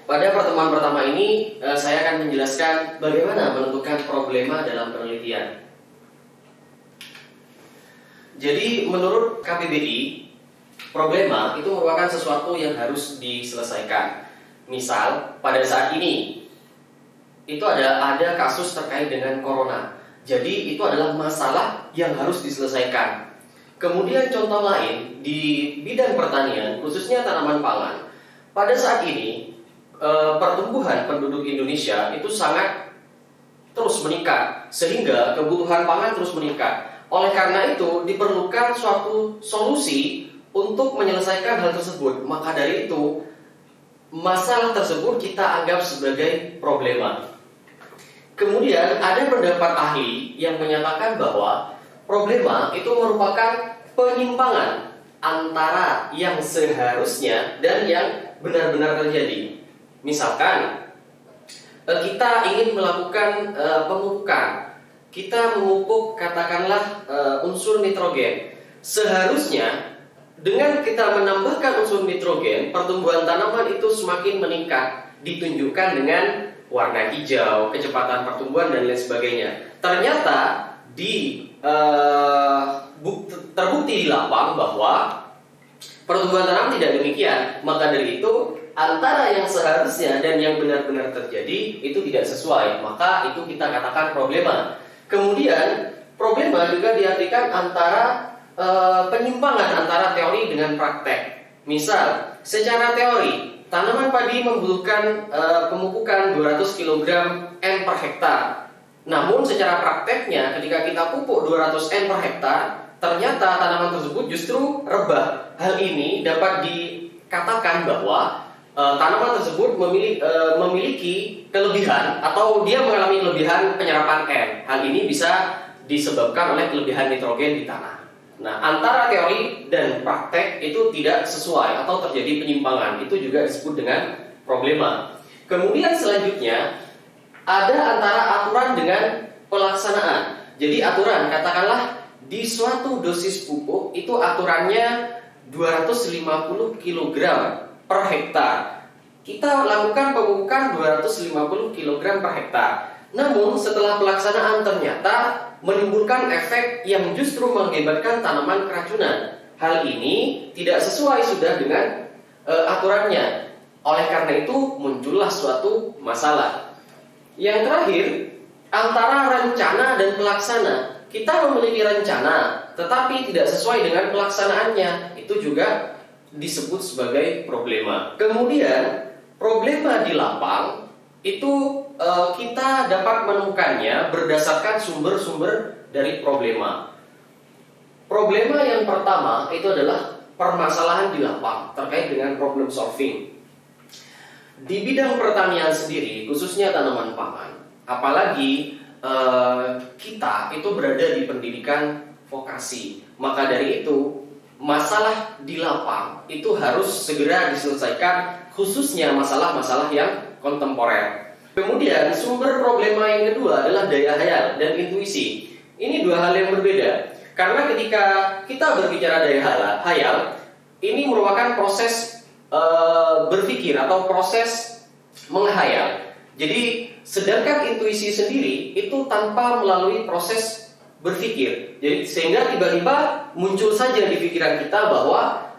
Pada pertemuan pertama ini, saya akan menjelaskan bagaimana menentukan problema dalam penelitian. Jadi, menurut KPBI, problema itu merupakan sesuatu yang harus diselesaikan. Misal, pada saat ini, itu ada kasus terkait dengan corona. Jadi, itu adalah masalah yang harus diselesaikan. Kemudian contoh lain, di bidang pertanian, khususnya tanaman pangan, pada saat ini, pertumbuhan penduduk Indonesia itu sangat terus meningkat, sehingga kebutuhan pangan terus meningkat. Oleh karena itu diperlukan suatu solusi untuk menyelesaikan hal tersebut. Maka dari itu masalah tersebut kita anggap sebagai problema. Kemudian ada pendapat ahli yang menyatakan bahwa problema itu merupakan penyimpangan antara yang seharusnya dan yang benar-benar terjadi. Misalkan kita ingin melakukan pemupukan, kita memupuk katakanlah unsur nitrogen. Seharusnya dengan kita menambahkan unsur nitrogen, pertumbuhan tanaman itu semakin meningkat, ditunjukkan dengan warna hijau, kecepatan pertumbuhan dan lain sebagainya. Ternyata terbukti di lapang bahwa pertumbuhan tanaman tidak demikian. Maka dari itu antara yang seharusnya dan yang benar-benar terjadi itu tidak sesuai, maka itu kita katakan problema. Kemudian problema juga diartikan antara penyimpangan antara teori dengan praktek. Misal, secara teori tanaman padi membutuhkan pemupukan 200 kg N per hektar. Namun secara prakteknya ketika kita pupuk 200 N per hektar, ternyata tanaman tersebut justru rebah. Hal ini dapat dikatakan bahwa tanaman tersebut memiliki kelebihan atau dia mengalami kelebihan penyerapan N. Hal ini bisa disebabkan oleh kelebihan nitrogen di tanah. Nah, antara teori dan praktek itu tidak sesuai atau terjadi penyimpangan. Itu juga disebut dengan problema. Kemudian selanjutnya ada antara aturan dengan pelaksanaan. Jadi aturan, katakanlah di suatu dosis pupuk itu aturannya 250 kg per hektar. Kita lakukan pemupukan 250 kg per hektar. Namun setelah pelaksanaan ternyata menimbulkan efek yang justru mengakibatkan tanaman keracunan. Hal ini tidak sesuai sudah dengan aturannya. Oleh karena itu muncullah suatu masalah. Yang terakhir, antara rencana dan pelaksana. Kita memiliki rencana tetapi tidak sesuai dengan pelaksanaannya. Itu juga disebut sebagai problema. Kemudian problema di lapang itu kita dapat menemukannya berdasarkan sumber-sumber dari problema. Problema yang pertama itu adalah permasalahan di lapang terkait dengan problem solving. Di bidang pertanian sendiri, khususnya tanaman pangan, apalagi kita itu berada di pendidikan vokasi, maka dari itu masalah di lapang itu harus segera diselesaikan, khususnya masalah-masalah yang kontemporer. Kemudian sumber problema yang kedua adalah daya hayal dan intuisi. Ini dua hal yang berbeda. Karena ketika kita berbicara daya hayal, ini merupakan proses berpikir atau proses menghayal. Jadi sedangkan intuisi sendiri itu tanpa melalui proses berpikir. Jadi sehingga tiba-tiba muncul saja di pikiran kita bahwa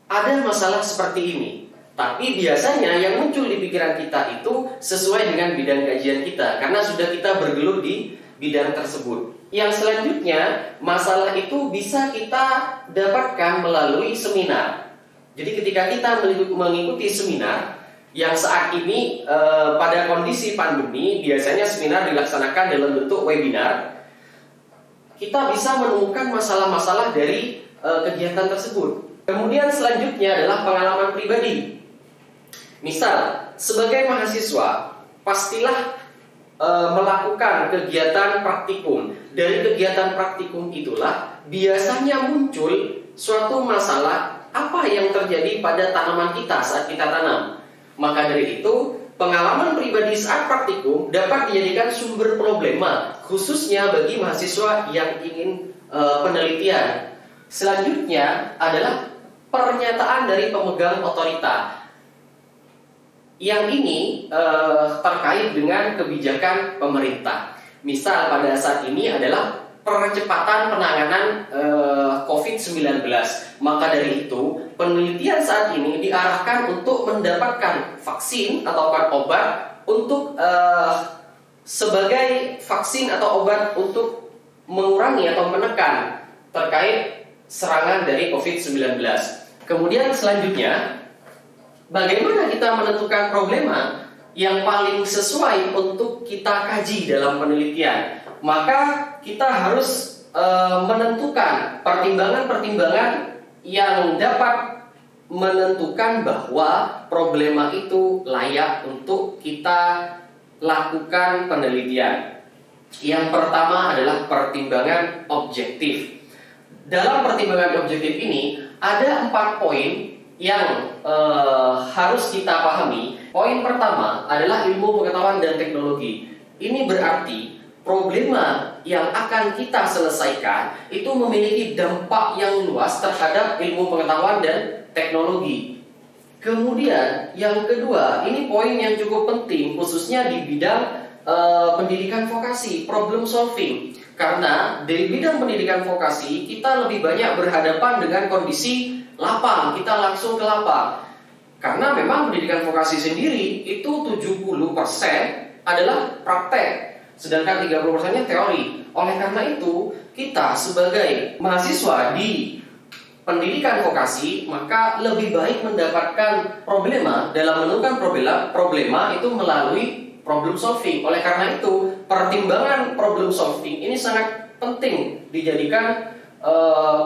ada masalah seperti ini. Tapi biasanya yang muncul di pikiran kita itu sesuai dengan bidang kajian kita, karena sudah kita bergelut di bidang tersebut. Yang selanjutnya, masalah itu bisa kita dapatkan melalui seminar. Jadi ketika kita mengikuti seminar, yang saat ini pada kondisi pandemi biasanya seminar dilaksanakan dalam bentuk webinar, kita bisa menemukan masalah-masalah dari kegiatan tersebut. Kemudian selanjutnya adalah pengalaman pribadi. Misal, sebagai mahasiswa, pastilah melakukan kegiatan praktikum. Dari kegiatan praktikum itulah biasanya muncul suatu masalah apa yang terjadi pada tanaman kita saat kita tanam. Maka dari itu, pengalaman pribadi saat praktikum dapat dijadikan sumber problema, khususnya bagi mahasiswa yang ingin penelitian. Selanjutnya adalah pernyataan dari pemegang otorita. Yang ini terkait dengan kebijakan pemerintah. Misal pada saat ini adalah percepatan penanganan COVID-19. Maka dari itu, penelitian saat ini diarahkan untuk mendapatkan vaksin atau obat untuk sebagai vaksin atau obat untuk mengurangi atau menekan terkait serangan dari COVID-19. Kemudian selanjutnya, bagaimana kita menentukan problema yang paling sesuai untuk kita kaji dalam penelitian? Maka kita harus menentukan pertimbangan-pertimbangan yang dapat menentukan bahwa problema itu layak untuk kita lakukan penelitian. Yang pertama adalah pertimbangan objektif. Dalam pertimbangan objektif ini ada 4 poin yang harus kita pahami. Poin pertama adalah ilmu pengetahuan dan teknologi. Ini berarti problema yang akan kita selesaikan itu memiliki dampak yang luas terhadap ilmu pengetahuan dan teknologi. Kemudian yang kedua, ini poin yang cukup penting khususnya di bidang pendidikan vokasi, problem solving. Karena di bidang pendidikan vokasi kita lebih banyak berhadapan dengan kondisi lapang, kita langsung ke lapang. Karena memang pendidikan vokasi sendiri itu 70% adalah praktek, sedangkan 30%-nya teori. Oleh karena itu, kita sebagai mahasiswa di pendidikan vokasi maka lebih baik mendapatkan problema dalam menentukan problema itu melalui problem solving. Oleh karena itu, pertimbangan problem solving ini sangat penting dijadikan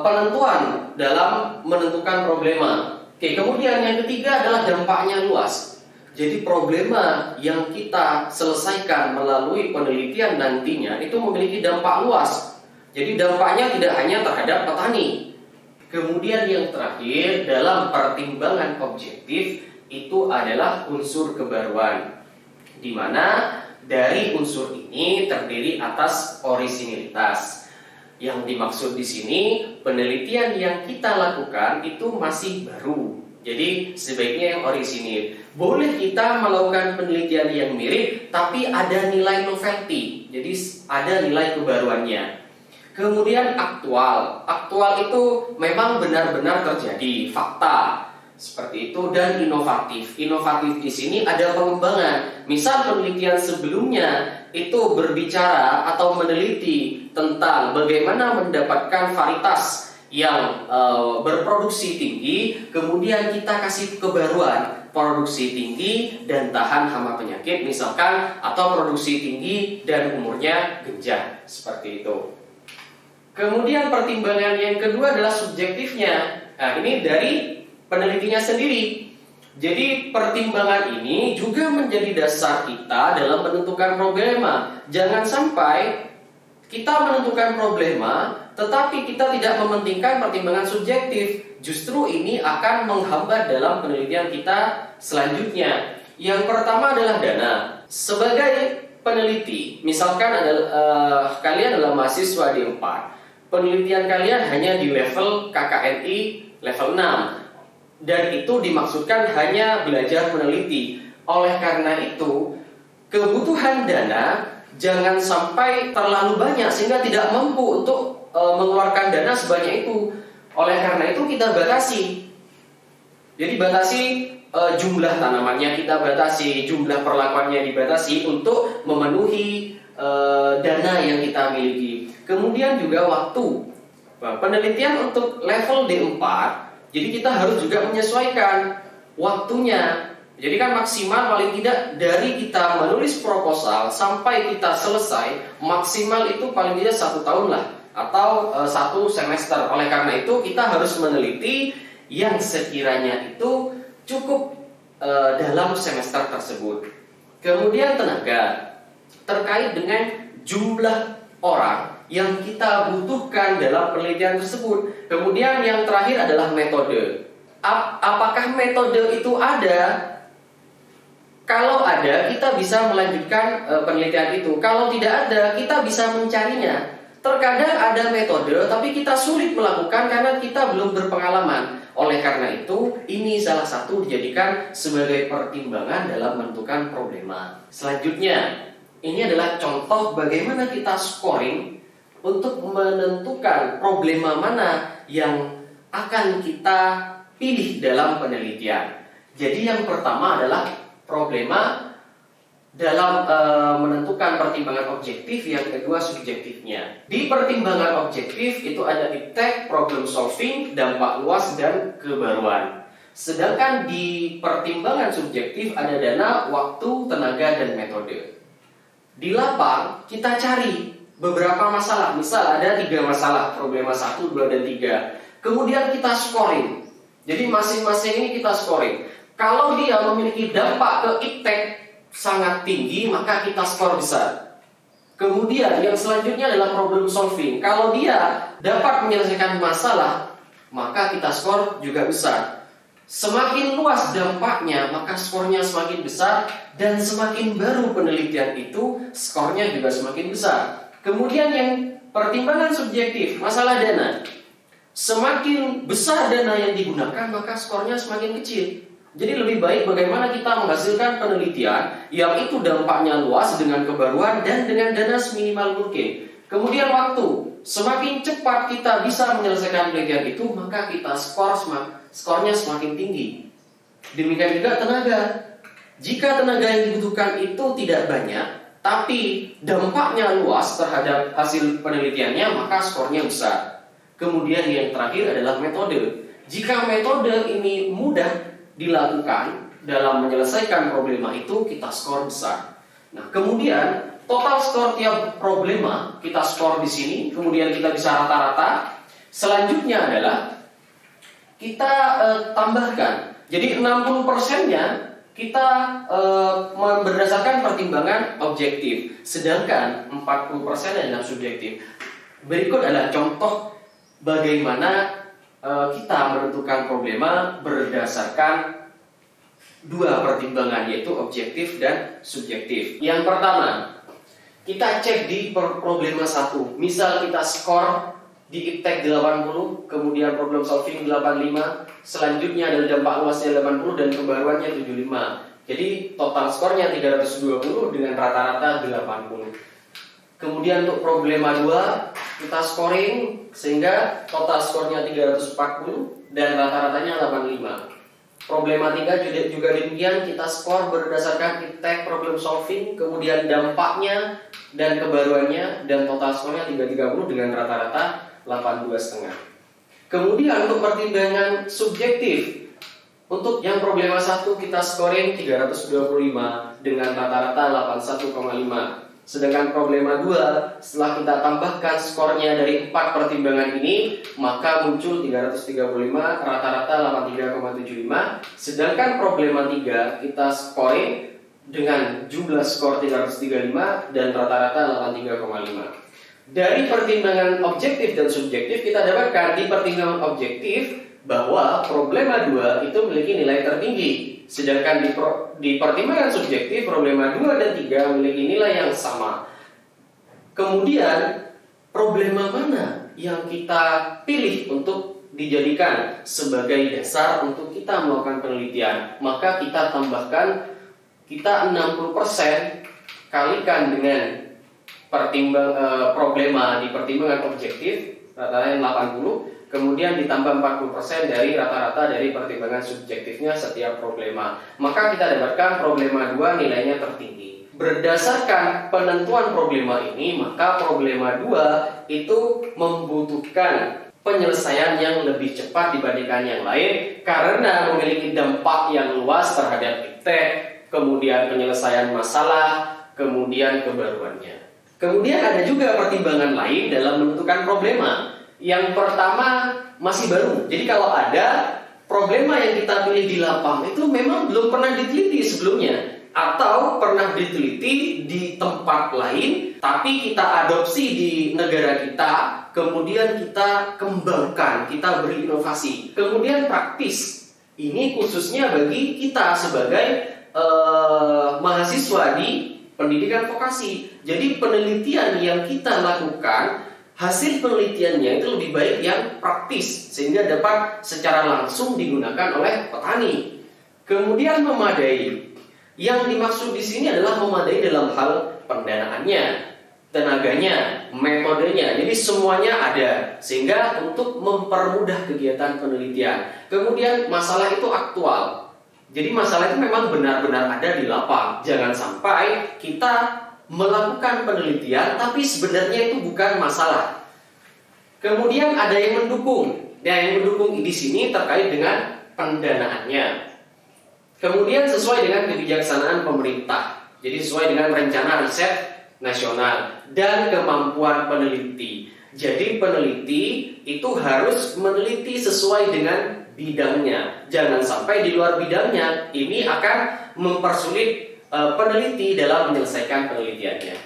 penentuan dalam menentukan problema. Oke, kemudian yang ketiga adalah dampaknya luas. Jadi problema yang kita selesaikan melalui penelitian nantinya itu memiliki dampak luas. Jadi dampaknya tidak hanya terhadap petani. Kemudian yang terakhir dalam pertimbangan objektif itu adalah unsur kebaruan, di mana dari unsur ini terdiri atas orisinilitas. Yang dimaksud di sini penelitian yang kita lakukan itu masih baru. Jadi sebaiknya yang orisinil. Boleh kita melakukan penelitian yang mirip tapi ada nilai novelty. Jadi ada nilai kebaruannya. Kemudian aktual. Aktual itu memang benar-benar terjadi, fakta. Seperti itu, dan inovatif. Inovatif di sini ada pengembangan. Misal penelitian sebelumnya itu berbicara atau meneliti tentang bagaimana mendapatkan varietas yang berproduksi tinggi, kemudian kita kasih kebaruan produksi tinggi dan tahan hama penyakit misalkan, atau produksi tinggi dan umurnya genjang, seperti itu. Kemudian pertimbangan yang kedua adalah subjektifnya. Nah, ini dari penelitinya sendiri. Jadi pertimbangan ini juga menjadi dasar kita dalam menentukan problema. Jangan sampai kita menentukan problema tetapi kita tidak mementingkan pertimbangan subjektif. Justru ini akan menghambat dalam penelitian kita selanjutnya. Yang pertama adalah dana. Sebagai peneliti, misalkan kalian adalah mahasiswa di 4, penelitian kalian hanya di level KKNI level 6, dan itu dimaksudkan hanya belajar meneliti. Oleh karena itu, kebutuhan dana jangan sampai terlalu banyak sehingga tidak mampu untuk mengeluarkan dana sebanyak itu. Oleh karena itu kita batasi. Jadi batasi jumlah tanamannya, kita batasi jumlah perlakuannya, dibatasi untuk memenuhi dana yang kita miliki. Kemudian juga waktu. Penelitian untuk level D4, jadi kita harus juga menyesuaikan waktunya. Jadi kan maksimal paling tidak dari kita menulis proposal sampai kita selesai, maksimal itu paling tidak 1 tahun lah, atau 1 semester. Oleh karena itu kita harus meneliti yang sekiranya itu cukup dalam semester tersebut. Kemudian tenaga, terkait dengan jumlah orang yang kita butuhkan dalam penelitian tersebut. Kemudian yang terakhir adalah metode. Apakah metode itu ada? Kalau ada, kita bisa melanjutkan penelitian itu. Kalau tidak ada, kita bisa mencarinya. Terkadang ada metode tapi kita sulit melakukan karena kita belum berpengalaman. Oleh karena itu, ini salah satu dijadikan sebagai pertimbangan dalam menentukan problema. Selanjutnya, ini adalah contoh bagaimana kita scoring untuk menentukan problema mana yang akan kita pilih dalam penelitian. Jadi yang pertama adalah problema dalam menentukan pertimbangan objektif, yang kedua subjektifnya. Di pertimbangan objektif itu ada impact, problem solving, dampak luas, dan kebaruan. Sedangkan di pertimbangan subjektif ada dana, waktu, tenaga, dan metode. Di lapang kita cari beberapa masalah. Misal ada 3 masalah, problema 1, 2, dan 3. Kemudian kita scoring. Jadi masing-masing ini kita scoring. Kalau dia memiliki dampak ke impact sangat tinggi, maka kita skor besar. Kemudian yang selanjutnya adalah problem solving. Kalau dia dapat menyelesaikan masalah, maka kita skor juga besar. Semakin luas dampaknya, maka skornya semakin besar, dan semakin baru penelitian itu, skornya juga semakin besar. Kemudian yang pertimbangan subjektif, masalah dana. Semakin besar dana yang digunakan, maka skornya semakin kecil. Jadi lebih baik bagaimana kita menghasilkan penelitian yang itu dampaknya luas dengan kebaruan dan dengan dana seminimal mungkin. Kemudian waktu, semakin cepat kita bisa menyelesaikan penelitian itu, maka kita skornya semakin tinggi. Demikian juga tenaga. Jika tenaga yang dibutuhkan itu tidak banyak, tapi dampaknya luas terhadap hasil penelitiannya, maka skornya besar. Kemudian yang terakhir adalah metode. Jika metode ini mudah dilakukan dalam menyelesaikan problema itu, kita skor besar. Nah, kemudian total skor tiap problema kita skor di sini, kemudian kita bisa rata-rata. Selanjutnya adalah kita tambahkan. Jadi 60%-nya kita berdasarkan pertimbangan objektif, sedangkan 40% adalah subjektif. Berikut adalah contoh bagaimana kita menentukan problema berdasarkan 2 pertimbangan, yaitu objektif dan subjektif. Yang pertama, kita cek di problema 1. Misal kita skor di impact 80, kemudian problem solving 85, selanjutnya adalah dampak luasnya 80 dan kebaruannya 75. Jadi total skornya 320 dengan rata-rata 80. Kemudian untuk problema 2 kita scoring sehingga total skornya 340 dan rata-ratanya 85. Problema 3 juga demikian, kita skor berdasarkan impact, problem solving, kemudian dampaknya dan kebaruannya, dan total skornya 330 dengan rata-rata 82,5. Kemudian untuk pertimbangan subjektif, untuk yang problema 1 kita scoring 325 dengan rata-rata 81,5. Sedangkan problema 2, setelah kita tambahkan skornya dari 4 pertimbangan ini, maka muncul 335, rata-rata 83,75. Sedangkan problema 3 kita scoring dengan jumlah skor 335 dan rata-rata 83,5. Dari pertimbangan objektif dan subjektif kita dapatkan di pertimbangan objektif bahwa problema 2 itu memiliki nilai tertinggi. Sedangkan di pertimbangan subjektif, problema 2 dan 3 memiliki nilai yang sama. Kemudian, problema mana yang kita pilih untuk dijadikan sebagai dasar untuk kita melakukan penelitian? Maka kita tambahkan, kita 60% kalikan dengan problema di pertimbangan objektif, rata-rata 80. Kemudian ditambah 40% dari rata-rata dari pertimbangan subjektifnya setiap problema. Maka kita dapatkan problema 2 nilainya tertinggi. Berdasarkan penentuan problema ini, maka problema 2 itu membutuhkan penyelesaian yang lebih cepat dibandingkan yang lain karena memiliki dampak yang luas terhadap impact, kemudian penyelesaian masalah, kemudian kebaruannya. Kemudian ada juga pertimbangan lain dalam menentukan problema. Yang pertama masih baru. Jadi kalau ada problema yang kita pilih di lapang itu memang belum pernah diteliti sebelumnya, atau pernah diteliti di tempat lain tapi kita adopsi di negara kita, kemudian kita kembangkan, kita berinovasi. Kemudian praktis. Ini khususnya bagi kita sebagai mahasiswa di pendidikan vokasi. Jadi penelitian yang kita lakukan hasil penelitiannya itu lebih baik yang praktis sehingga dapat secara langsung digunakan oleh petani. Kemudian memadai. Yang dimaksud di sini adalah memadai dalam hal pendanaannya, tenaganya, metodenya. Jadi semuanya ada sehingga untuk mempermudah kegiatan penelitian. Kemudian masalah itu aktual. Jadi masalah itu memang benar-benar ada di lapang. Jangan sampai kita melakukan penelitian tapi sebenarnya itu bukan masalah. Kemudian ada yang mendukung. Yang mendukung di sini terkait dengan pendanaannya. Kemudian sesuai dengan kebijaksanaan pemerintah. Jadi sesuai dengan rencana riset nasional dan kemampuan peneliti. Jadi peneliti itu harus meneliti sesuai dengan bidangnya. Jangan sampai di luar bidangnya. Ini akan mempersulit peneliti dalam menyelesaikan penelitiannya.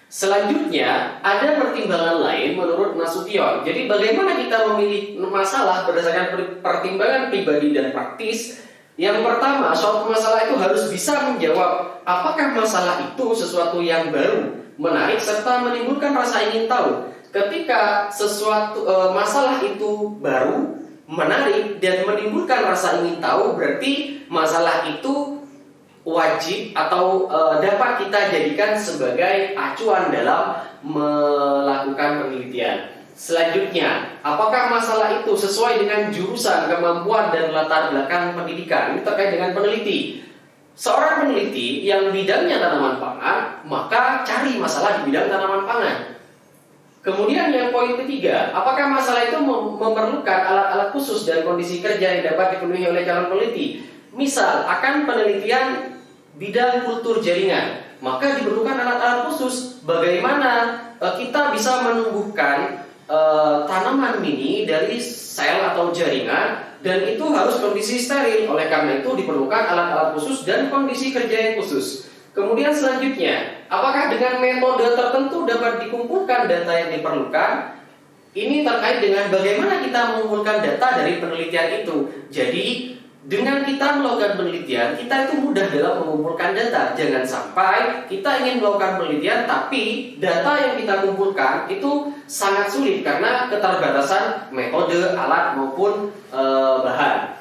Selanjutnya ada pertimbangan lain menurut Nasution. Jadi bagaimana kita memilih masalah berdasarkan pertimbangan pribadi dan praktis? Yang pertama, suatu masalah itu harus bisa menjawab apakah masalah itu sesuatu yang baru, menarik serta menimbulkan rasa ingin tahu. Ketika sesuatu masalah itu baru, menarik dan menimbulkan rasa ingin tahu, berarti masalah itu wajib atau dapat kita jadikan sebagai acuan dalam melakukan penelitian. Selanjutnya, apakah masalah itu sesuai dengan jurusan, kemampuan, dan latar belakang pendidikan? Ini terkait dengan peneliti. Seorang peneliti yang bidangnya tanaman pangan, maka cari masalah di bidang tanaman pangan. Kemudian yang poin ketiga, apakah masalah itu memerlukan alat-alat khusus dan kondisi kerja yang dapat dipenuhi oleh calon peneliti? Misal, akan penelitian bidang kultur jaringan, maka diperlukan alat-alat khusus. Bagaimana kita bisa menumbuhkan tanaman mini dari sel atau jaringan, dan itu harus kondisi steril. Oleh karena itu diperlukan alat-alat khusus dan kondisi kerja yang khusus. Kemudian selanjutnya, apakah dengan metode tertentu dapat dikumpulkan data yang diperlukan? Ini terkait dengan bagaimana kita mengumpulkan data dari penelitian itu. Jadi dengan kita melakukan penelitian, kita itu mudah dalam mengumpulkan data. Jangan sampai kita ingin melakukan penelitian tapi data yang kita kumpulkan itu sangat sulit karena keterbatasan metode, alat maupun bahan.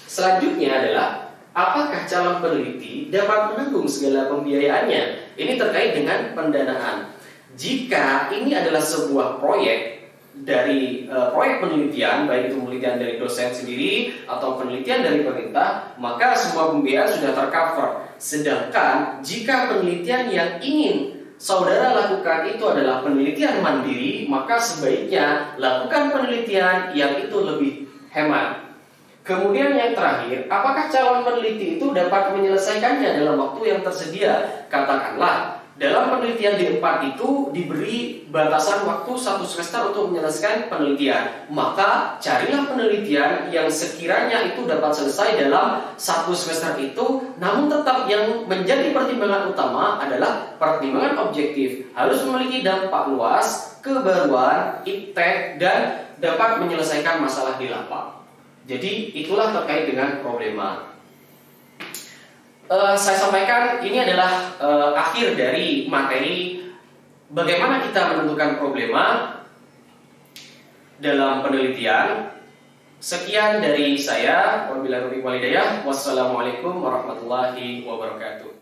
Selanjutnya adalah apakah calon peneliti dapat menanggung segala pembiayaannya? Ini terkait dengan pendanaan. Jika ini adalah sebuah proyek dari proyek penelitian, baik itu penelitian dari dosen sendiri atau penelitian dari pemerintah, maka semua pembiayaan sudah tercover. Sedangkan jika penelitian yang ingin saudara lakukan itu adalah penelitian mandiri, maka sebaiknya lakukan penelitian yang itu lebih hemat. Kemudian yang terakhir, apakah calon peneliti itu dapat menyelesaikannya dalam waktu yang tersedia? Katakanlah dalam penelitian D4 itu diberi batasan waktu 1 semester untuk menyelesaikan penelitian. Maka carilah penelitian yang sekiranya itu dapat selesai dalam 1 semester itu. Namun tetap yang menjadi pertimbangan utama adalah pertimbangan objektif. Harus memiliki dampak luas, kebaruan, impact, dan dapat menyelesaikan masalah di lapang. Jadi itulah terkait dengan problema. Saya sampaikan ini adalah akhir dari materi bagaimana kita menentukan problema dalam penelitian. Sekian dari saya. Wabillahi taufiq wal hidayah. Wassalamualaikum warahmatullahi wabarakatuh.